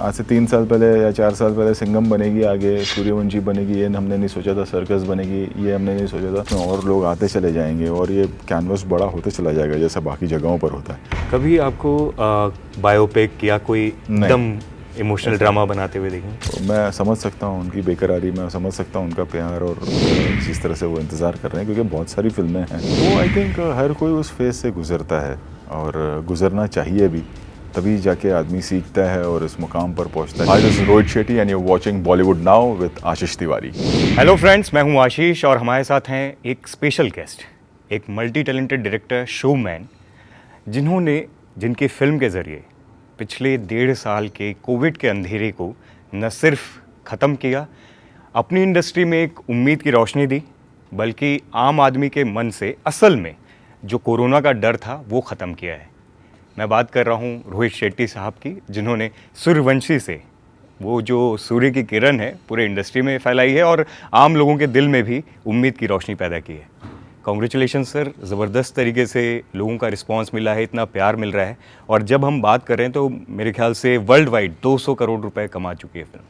आज से 3 साल पहले या 4 साल पहले सिंघम बनेगी, आगे सूर्यवंशी बनेगी, ये हमने नहीं सोचा था। सर्कस बनेगी, ये हमने नहीं सोचा था। और लोग आते चले जाएंगे और ये कैनवस बड़ा होते चला जाएगा जैसा बाकी जगहों पर होता है। कभी आपको बायोपिक या कोई नहीं। एकदम इमोशनल ड्रामा बनाते हुए देखें? तो मैं समझ सकता हूँ उनकी बेकरारी, मैं समझ सकता हूँ उनका प्यार और जिस तरह से वो इंतज़ार कर रहे हैं, क्योंकि बहुत सारी फिल्में हैं। वो आई थिंक हर कोई उस फेज से गुजरता है और गुजरना चाहिए भी, तभी जाके आदमी सीखता है और इस मुकाम पर पहुंचता है। Hi, this is Rohit Shetty and you are watching Bollywood now with Ashish Tiwari. Hello friends, मैं हूं आशीष और हमारे साथ हैं एक स्पेशल गेस्ट, एक मल्टी टैलेंटेड डायरेक्टर, शोमैन, जिनकी फिल्म के ज़रिए पिछले 1.5 साल के कोविड के अंधेरे को न सिर्फ ख़त्म किया, अपनी इंडस्ट्री में एक उम्मीद की रोशनी दी, बल्कि आम आदमी के मन से असल में जो कोरोना का डर था वो ख़त्म किया है। मैं बात कर रहा हूँ रोहित शेट्टी साहब की, जिन्होंने सूर्यवंशी से वो जो सूर्य की किरण है पूरे इंडस्ट्री में फैलाई है और आम लोगों के दिल में भी उम्मीद की रोशनी पैदा की है। कॉन्ग्रेचुलेशन सर, ज़बरदस्त तरीके से लोगों का रिस्पांस मिला है, इतना प्यार मिल रहा है। और जब हम बात करें तो मेरे ख्याल से वर्ल्ड वाइड 200 करोड़ रुपए कमा चुकी है film.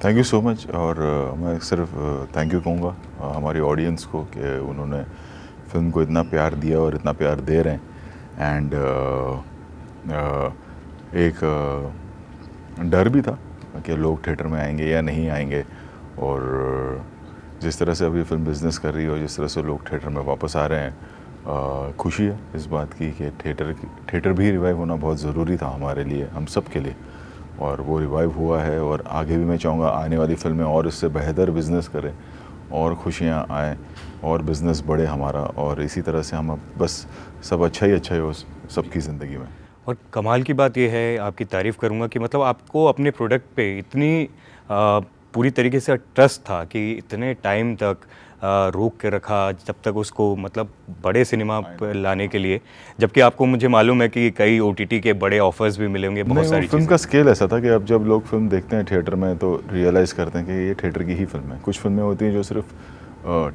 Thank you so much. और मैं सिर्फ थैंक यू कहूँगा हमारी ऑडियंस को कि उन्होंने फिल्म को इतना प्यार दिया और इतना प्यार दे रहे हैं। एंड एक डर भी था कि लोग थिएटर में आएंगे या नहीं आएंगे, और जिस तरह से अभी फिल्म बिज़नेस कर रही है और जिस तरह से लोग थिएटर में वापस आ रहे हैं, खुशी है इस बात की कि थिएटर भी रिवाइव होना बहुत ज़रूरी था हमारे लिए, हम सब के लिए, और वो रिवाइव हुआ है। और आगे भी मैं चाहूँगा आने वाली फिल्में और इससे बेहतर बिज़नेस करें और खुशियाँ आएँ और बिज़नेस बढ़े हमारा, और इसी तरह से हम बस सब अच्छा ही हो सबकी ज़िंदगी में। और कमाल की बात यह है, आपकी तारीफ़ करूँगा कि मतलब आपको अपने प्रोडक्ट पे इतनी पूरी तरीके से ट्रस्ट था कि इतने टाइम तक रोक के रखा, जब तक उसको मतलब बड़े सिनेमा पर लाने के लिए, जबकि आपको, मुझे मालूम है कि कई OTT के बड़े ऑफर्स भी मिलेंगे, बहुत सारी फिल्म का स्केल ऐसा था कि अब जब लोग फिल्म देखते हैं थिएटर में तो रियलाइज़ करते हैं कि ये थिएटर की ही फिल्म है। कुछ फिल्में होती हैं जो सिर्फ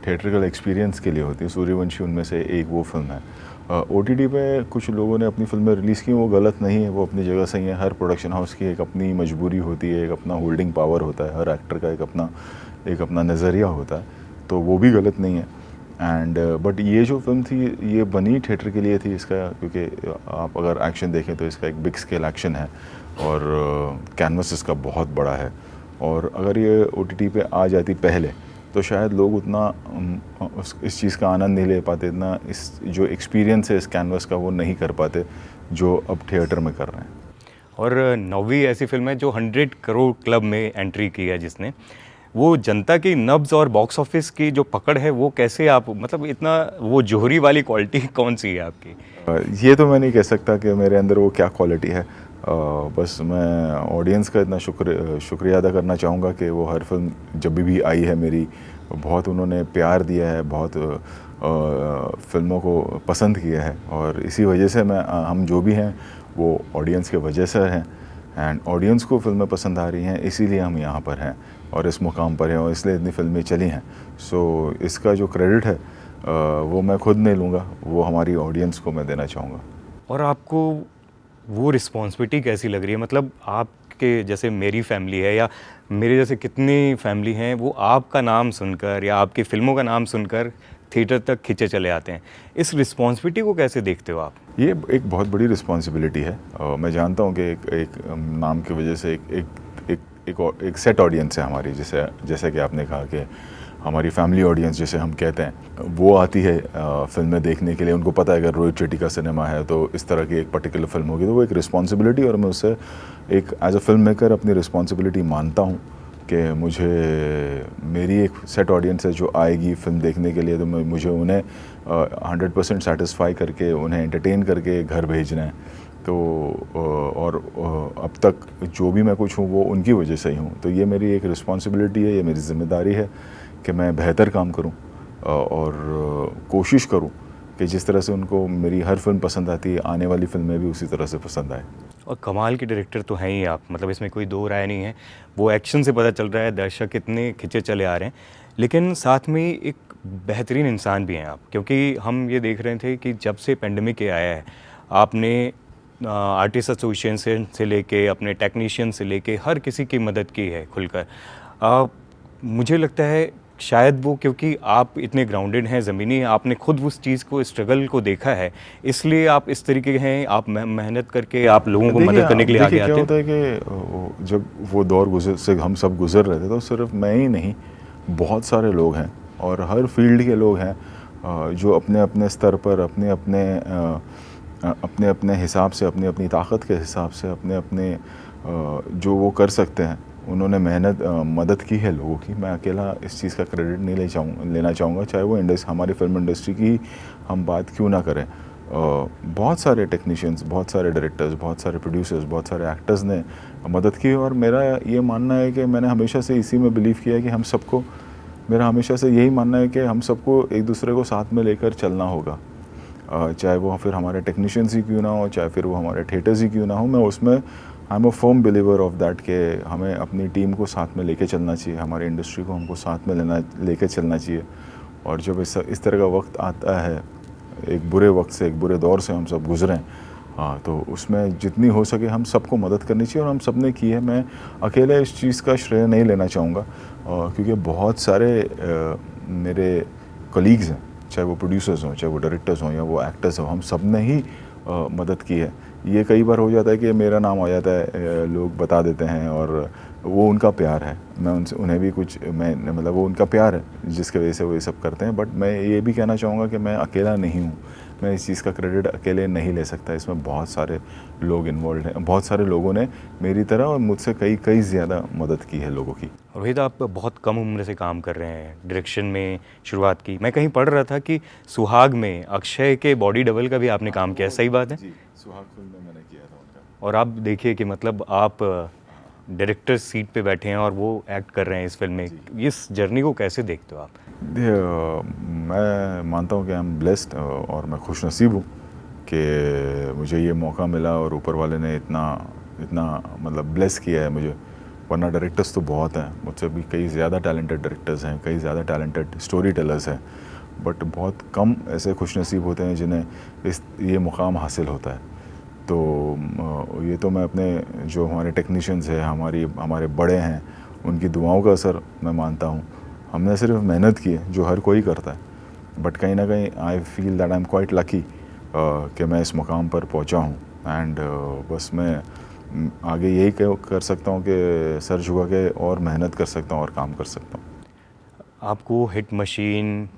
थिएट्रिकल एक्सपीरियंस के लिए होती है, सूर्यवंशी उनमें से एक वो फिल्म है। OTT पे कुछ लोगों ने अपनी फिल्में रिलीज़ की, वो गलत नहीं है, वो अपनी जगह सही है। हर प्रोडक्शन हाउस की एक अपनी मजबूरी होती है, एक अपना होल्डिंग पावर होता है, हर एक्टर का एक अपना नज़रिया होता है, तो वो भी गलत नहीं है। एंड बट ये जो फिल्म थी ये बनी थिएटर के लिए थी, इसका, क्योंकि आप अगर एक्शन देखें तो इसका एक बिग स्केल एक्शन है और कैनवस इसका बहुत बड़ा है। और अगर ये OTT पे आ जाती पहले तो शायद लोग उतना इस चीज़ का आनंद नहीं ले पाते, इतना इस जो एक्सपीरियंस है इस कैनवस का वो नहीं कर पाते जो अब थिएटर में कर रहे हैं। और 9वीं ऐसी फिल्म है जो 100 करोड़ क्लब में एंट्री की है, जिसने वो जनता की नब्ज़ और बॉक्स ऑफिस की जो पकड़ है, वो कैसे आप, मतलब इतना वो जोहरी वाली क्वालिटी कौन सी है आपकी? ये तो मैं नहीं कह सकता कि मेरे अंदर वो क्या क्वालिटी है। बस मैं ऑडियंस का इतना शुक्रिया अदा करना चाहूँगा कि वो हर फिल्म जब भी आई है मेरी, बहुत उन्होंने प्यार दिया है, बहुत फिल्मों को पसंद किया है, और इसी वजह से हम जो भी हैं वो ऑडियंस के वजह से हैं। एंड ऑडियंस को फिल्में पसंद आ रही हैं, इसीलिए हम यहाँ पर हैं और इस मुकाम पर हैं, और इसलिए इतनी फिल्में चली हैं। सो इसका जो क्रेडिट है वो मैं खुद नहीं लूँगा, वो हमारी ऑडियंस को मैं देना चाहूँगा। और आपको वो रिस्पॉन्सिबिलिटी कैसी लग रही है? मतलब आपके जैसे मेरी फैमिली है या मेरे जैसे कितनी फैमिली हैं, वो आपका नाम सुनकर या आपकी फ़िल्मों का नाम सुनकर थिएटर तक खींचे चले आते हैं। इस रिस्पॉन्सिबिलिटी को कैसे देखते हो आप? ये एक बहुत बड़ी रिस्पॉन्सिबिलिटी है। मैं जानता हूँ कि एक नाम की वजह से एक सेट ऑडियंस है हमारी, जैसे कि आपने कहा कि हमारी फैमिली ऑडियंस जिसे हम कहते हैं, वो आती है फिल्में देखने के लिए। उनको पता है अगर रोहित शेट्टी का सिनेमा है तो इस तरह की एक पर्टिकुलर फिल्म होगी, तो वो एक रिस्पॉन्सिबिलिटी, और मैं उससे एक एज अ फिल्म मेकर अपनी रिस्पॉन्सिबिलिटी मानता हूँ कि मुझे, मेरी एक सेट ऑडियंस है जो आएगी फिल्म देखने के लिए, तो मुझे उन्हें 100% सेटिस्फाई करके, उन्हें एंटरटेन करके घर भेजना है। तो और अब तक जो भी मैं कुछ हूँ वो उनकी वजह से ही हूँ, तो ये मेरी एक रिस्पॉन्सिबिलिटी है, ये मेरी ज़िम्मेदारी है कि मैं बेहतर काम करूं और कोशिश करूं कि जिस तरह से उनको मेरी हर फिल्म पसंद आती है, आने वाली फिल्में भी उसी तरह से पसंद आए। और कमाल के डायरेक्टर तो हैं ही आप, मतलब इसमें कोई दो राय नहीं है। वो एक्शन से पता चल रहा है, दर्शक इतने खिंचे चले आ रहे हैं, लेकिन साथ में एक बेहतरीन इंसान भी हैं आप, क्योंकि हम ये देख रहे थे कि जब से पेंडेमिक आया है, आपने आर्टिस्ट एसोसिएशन से लेके अपने टेक्नीशियन से लेके हर किसी की मदद की है खुलकर। मुझे लगता है शायद वो क्योंकि आप इतने ग्राउंडेड हैं, ज़मीनी हैं, आपने खुद उस चीज़ को, स्ट्रगल को देखा है, इसलिए आप इस तरीके के हैं, आप मेहनत करके आप लोगों को मदद करने के लिए आगे क्या आते हैं। होता है कि जब वो दौर गुजर से हम सब गुजर रहे थे तो सिर्फ मैं ही नहीं, बहुत सारे लोग हैं और हर फील्ड के लोग हैं जो अपने अपने स्तर पर अपने अपने हिसाब से, अपनी अपनी ताकत के हिसाब से, अपने अपने जो वो कर सकते हैं उन्होंने मदद की है लोगों की। मैं अकेला इस चीज़ का क्रेडिट नहीं लेना चाहूँगा, चाहे वो हमारी फिल्म इंडस्ट्री की हम बात क्यों ना करें। बहुत सारे टेक्नीशियंस, बहुत सारे डायरेक्टर्स, बहुत सारे प्रोड्यूसर्स, बहुत सारे एक्टर्स ने मदद की और मेरा ये मानना है कि मैंने हमेशा से इसी में बिलीव किया है कि मेरा हमेशा से यही मानना है कि हम सबको एक दूसरे को साथ में लेकर चलना होगा। चाहे वो फिर हमारे टेक्नीशियंस ही क्यों ना हो, चाहे फिर वो हमारे थिएटर्स ही क्यों ना हो, मैं उसमें I am a firm believer of that कि हमें अपनी टीम को साथ में लेके चलना चाहिए, हमारी इंडस्ट्री को हमको साथ में लेके चलना चाहिए। और जब इस तरह का वक्त आता है, एक बुरे वक्त से, एक बुरे दौर से हम सब गुजरें, हाँ, तो उसमें जितनी हो सके हम सबको मदद करनी चाहिए और हम सब ने की है। मैं अकेले इस चीज़ का श्रेय नहीं लेना चाहूँगा क्योंकि बहुत सारे मेरे कलीग्स हैं, चाहे वो प्रोड्यूसर्स हों, चाहे वो डायरेक्टर्स हों या वो एक्टर्स हों, हम सब ने ही मदद की है। ये कई बार हो जाता है कि मेरा नाम आ जाता है, लोग बता देते हैं और वो उनका प्यार है, मैं उन्हें भी कुछ मैं मतलब वो उनका प्यार है जिसकी वजह से वो ये सब करते हैं। बट मैं ये भी कहना चाहूँगा कि मैं अकेला नहीं हूँ, मैं इस चीज़ का क्रेडिट अकेले नहीं ले सकता। इसमें बहुत सारे लोग इन्वॉल्व हैं, बहुत सारे लोगों ने मेरी तरह और मुझसे कई ज़्यादा मदद की है लोगों की। रोहित, आप बहुत कम उम्र से काम कर रहे हैं, डायरेक्शन में शुरुआत की। मैं कहीं पढ़ रहा था कि सुहाग में अक्षय के बॉडी डबल का भी आपने काम किया, सही बात है? जी, सुहाग फिल्म में मैंने किया था उनका। और आप देखिए कि मतलब आप डायरेक्टर सीट पे बैठे हैं और वो एक्ट कर रहे हैं इस फिल्म में। इस जर्नी को कैसे देखते हो आप? मैं मानता हूँ कि आई एम ब्लेस्ड और मैं खुश नसीब हूँ कि मुझे ये मौका मिला और ऊपर वाले ने इतना मतलब ब्लेस किया है मुझे। वरना डायरेक्टर्स तो बहुत हैं, मुझसे भी कई ज़्यादा टैलेंटेड डायरेक्टर्स हैं, कई ज़्यादा टैलेंटेड स्टोरी टेलर्स हैं, बट बहुत कम ऐसे खुश नसीब होते हैं जिन्हें ये मुकाम हासिल होता है। तो ये तो मैं अपने जो हमारे टेक्नीशियंस हैं, हमारे बड़े हैं, उनकी दुआओं का असर मैं मानता हूँ। हमने सिर्फ मेहनत की है जो हर कोई करता है, बट कहीं ना कहीं I feel that I am quite lucky कि मैं इस मुकाम पर पहुँचा हूँ। एंड बस मैं आगे यही कर सकता हूँ कि सर झुका के और मेहनत कर सकता हूँ और काम कर सकता हूँ। आपको हिट मशीन,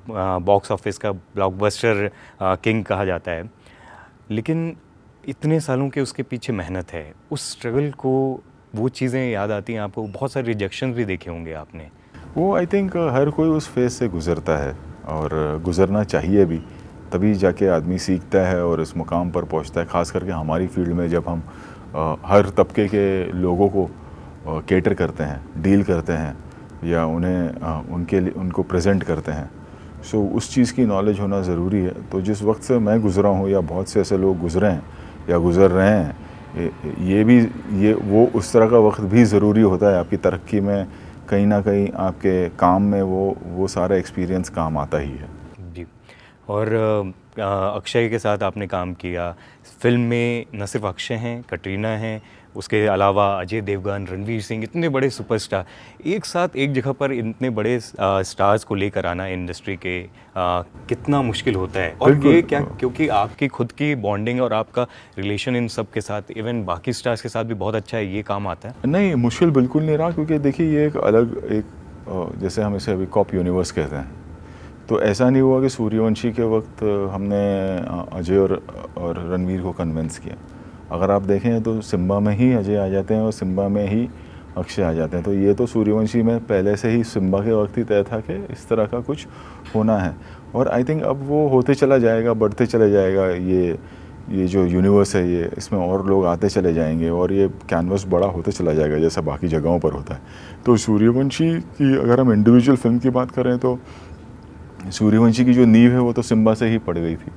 बॉक्स ऑफिस का ब्लॉकबस्टर किंग कहा जाता है, लेकिन इतने सालों के उसके पीछे मेहनत है, उस स्ट्रगल को, वो चीज़ें याद आती हैं आपको? बहुत सारे रिजेक्शंस भी देखे होंगे आपने। वो आई थिंक हर कोई उस फेज़ से गुज़रता है और गुज़रना चाहिए भी, तभी जाके आदमी सीखता है और इस मुकाम पर पहुंचता है। ख़ास करके हमारी फील्ड में जब हम हर तबके के लोगों को केटर करते हैं, डील करते हैं या उनको प्रेजेंट करते हैं, सो उस चीज़ की नॉलेज होना ज़रूरी है। तो जिस वक्त से मैं गुज़रा हूँ या बहुत से ऐसे लोग गुज़रे हैं या गुज़र रहे हैं, वो उस तरह का वक्त भी ज़रूरी होता है आपकी तरक्की में। कहीं ना कहीं आपके काम में वो सारा एक्सपीरियंस काम आता ही है। जी। और अक्षय के साथ आपने काम किया फिल्म में। न सिर्फ अक्षय हैं, कटरीना हैं, उसके अलावा अजय देवगन, रणवीर सिंह, इतने बड़े सुपरस्टार एक साथ एक जगह पर, इतने बड़े स्टार्स को लेकर आना इंडस्ट्री के कितना मुश्किल होता है। और ये क्या, क्योंकि आपकी खुद की बॉन्डिंग और आपका रिलेशन इन सब के साथ, इवन बाकी स्टार्स के साथ भी बहुत अच्छा है, ये काम आता है? नहीं, मुश्किल बिल्कुल नहीं रहा, क्योंकि देखिए ये जैसे हम इसे अभी कॉप यूनिवर्स कहते हैं, तो ऐसा नहीं हुआ कि सूर्यवंशी के वक्त हमने अजय और रणवीर को कन्विंस किया। अगर आप देखें तो सिम्बा में ही अजय आ जाते हैं और सिम्बा में ही अक्षय आ जाते हैं। तो ये तो सूर्यवंशी में पहले से ही सिम्बा के वक्त ही तय था कि इस तरह का कुछ होना है। और आई थिंक अब वो होते चला जाएगा, बढ़ते चले जाएगा। ये जो यूनिवर्स है, ये इसमें और लोग आते चले जाएंगे और ये कैनवस बड़ा होते चला जाएगा जैसा बाकी जगहों पर होता है। तो सूर्यवंशी की अगर हम इंडिविजुअल फिल्म की बात करें तो सूर्यवंशी की जो नींव है वो तो सिम्बा से ही पड़ गई थी।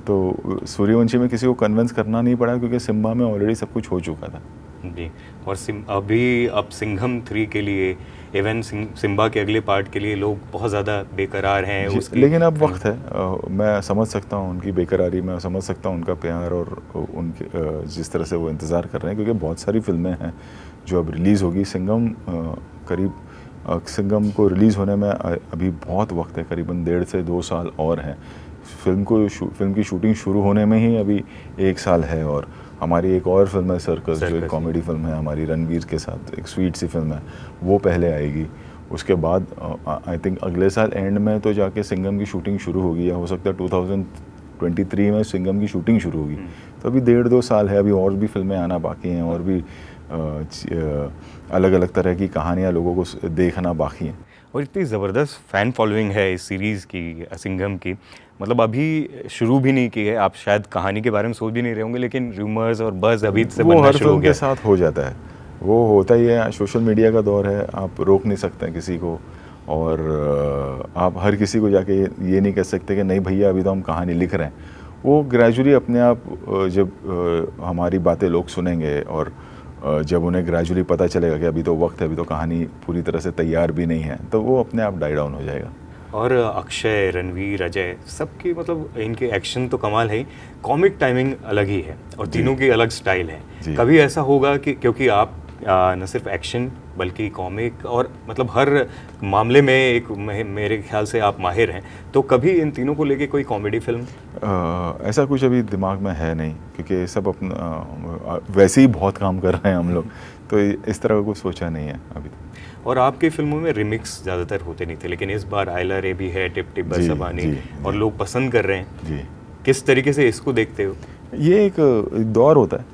तो सूर्यवंशी में किसी को कन्विंस करना नहीं पड़ा, क्योंकि सिम्बा में ऑलरेडी सब कुछ हो चुका था। जी। और अभी अब सिंघम 3 के लिए, इवन सिम्बा के अगले पार्ट के लिए लोग बहुत ज़्यादा बेकरार हैं उसकी। लेकिन अब वक्त है, मैं समझ सकता हूँ उनकी बेकरारी, मैं समझ सकता हूँ उनका प्यार और उनके जिस तरह से वो इंतज़ार कर रहे हैं, क्योंकि बहुत सारी फिल्में हैं जो अब रिलीज़ होगी। सिंघम को रिलीज़ होने में अभी बहुत वक्त है, करीबन 1.5 से 2 साल और हैं। फिल्म की शूटिंग शुरू होने में ही अभी 1 साल है। और हमारी एक और फिल्म है सर्कस, जो एक कॉमेडी फिल्म है हमारी रणवीर के साथ, एक स्वीट सी फिल्म है, वो पहले आएगी। उसके बाद आई थिंक अगले साल एंड में तो जाके सिंघम की शूटिंग शुरू होगी, या हो सकता है 2023 में सिंघम की शूटिंग शुरू होगी। तो अभी 1.5-2 साल है, अभी और भी फिल्में आना बाकी हैं, और भी अलग अलग तरह की कहानियाँ लोगों को देखना बाकी हैं। और इतनी ज़बरदस्त फ़ैन फॉलोइंग है इस सीरीज़ की, सिंघम की, मतलब अभी शुरू भी नहीं की है, आप शायद कहानी के बारे में सोच भी नहीं रहे होंगे, लेकिन रूमर्स और बज़ अभी से बनना शुरू हो गया। के साथ हो जाता है, वो होता ही है, सोशल मीडिया का दौर है, आप रोक नहीं सकते हैं किसी को। और आप हर किसी को जाके ये नहीं कह सकते कि नहीं भैया अभी तो हम कहानी लिख रहे हैं। वो ग्रेजुअली अपने आप जब हमारी बातें लोग सुनेंगे, और जब उन्हें ग्रेजुअली पता चलेगा कि अभी तो वक्त है, अभी तो कहानी पूरी तरह से तैयार भी नहीं है, तो वो अपने आप डाई डाउन हो जाएगा। और अक्षय, रणवीर, अजय, सबकी मतलब इनके एक्शन तो कमाल है ही, कॉमिक टाइमिंग अलग ही है, और तीनों की अलग स्टाइल है। कभी ऐसा होगा कि क्योंकि आप न सिर्फ एक्शन बल्कि कॉमिक और मतलब हर मामले में एक मेरे ख्याल से आप माहिर हैं, तो कभी इन तीनों को लेके कोई कॉमेडी फिल्म? ऐसा कुछ अभी दिमाग में है नहीं, क्योंकि सब अपना वैसे ही बहुत काम कर रहे हैं हम लोग, तो इस तरह का कुछ सोचा नहीं है अभी तक। और आपकी फिल्मों में रिमिक्स ज़्यादातर होते नहीं थे, लेकिन इस बार आइला रे भी है, टिप टिप बरसाबानी, और लोग पसंद कर रहे हैं जी। किस तरीके से इसको देखते हो? ये एक दौर होता है,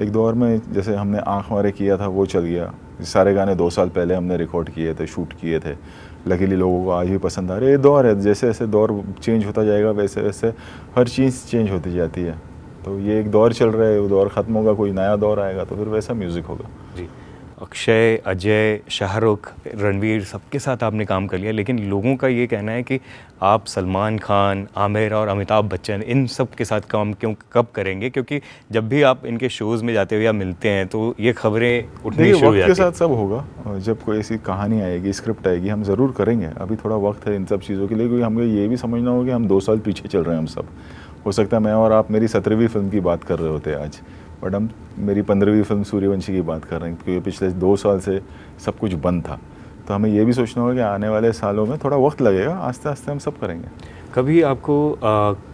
एक दौर में जैसे हमने आँख मारे किया था, वो चल गया। सारे गाने 2 साल पहले हमने रिकॉर्ड किए थे, शूट किए थे, लकीली लोगों को आज भी पसंद आ रहे। ये दौर है, जैसे जैसे दौर चेंज होता जाएगा वैसे वैसे हर चीज़ चेंज होती जाती है। तो ये एक दौर चल रहा है, वो दौर ख़त्म होगा, कोई नया दौर आएगा, तो फिर वैसा म्यूज़िक होगा। जी। अक्षय, अजय, शाहरुख, रणवीर, सबके साथ आपने काम कर लिया, लेकिन लोगों का ये कहना है कि आप सलमान खान, आमिर और अमिताभ बच्चन इन सब के साथ काम कब करेंगे? क्योंकि जब भी आप इनके शोज़ में जाते हो या मिलते हैं तो ये खबरें उठनी शुरू हो जाती हैं। वक्त के साथ सब होगा, जब कोई ऐसी कहानी आएगी, स्क्रिप्ट आएगी, हम ज़रूर करेंगे। अभी थोड़ा वक्त है इन सब चीज़ों के लिए, क्योंकि हमें ये भी समझना होगा कि हम 2 साल पीछे चल रहे हैं हम सब। हो सकता है मैं और आप मेरी 17वीं फिल्म की बात कर रहे होते आज, बट हम मेरी 15वीं फिल्म सूर्यवंशी की बात कर रहे हैं, क्योंकि पिछले 2 साल से सब कुछ बंद था। तो हमें ये भी सोचना होगा कि आने वाले सालों में थोड़ा वक्त लगेगा, आस्ते आस्ते हम सब करेंगे। कभी आपको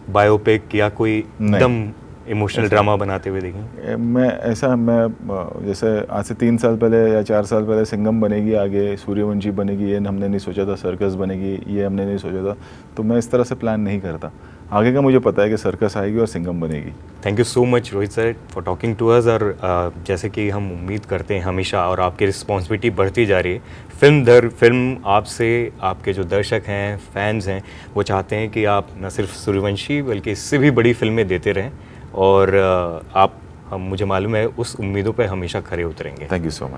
बायोपिक या कोई एकदम इमोशनल ड्रामा बनाते हुए देखें? मैं जैसे आज से 3 साल पहले या 4 साल पहले सिंघम बनेगी, आगे सूर्यवंशी बनेगी, ये हमने नहीं सोचा था, सर्कस बनेगी, ये हमने नहीं सोचा था। तो मैं इस तरह से प्लान नहीं करता। आगे का मुझे पता है कि सर्कस आएगी और सिंघम बनेगी। Thank you so much Rohit sir for talking to us. और जैसे कि हम उम्मीद करते हैं हमेशा, और आपकी रिस्पॉन्सिबिलिटी बढ़ती जा रही है, फिल्म दर फिल्म आपसे आपके जो दर्शक हैं, फैंस हैं, वो चाहते हैं कि आप न सिर्फ सूर्यवंशी बल्कि इससे भी बड़ी फिल्में देते रहें, और आप मुझे मालूम है उस उम्मीदों पर हमेशा खरे उतरेंगे। Thank you so much.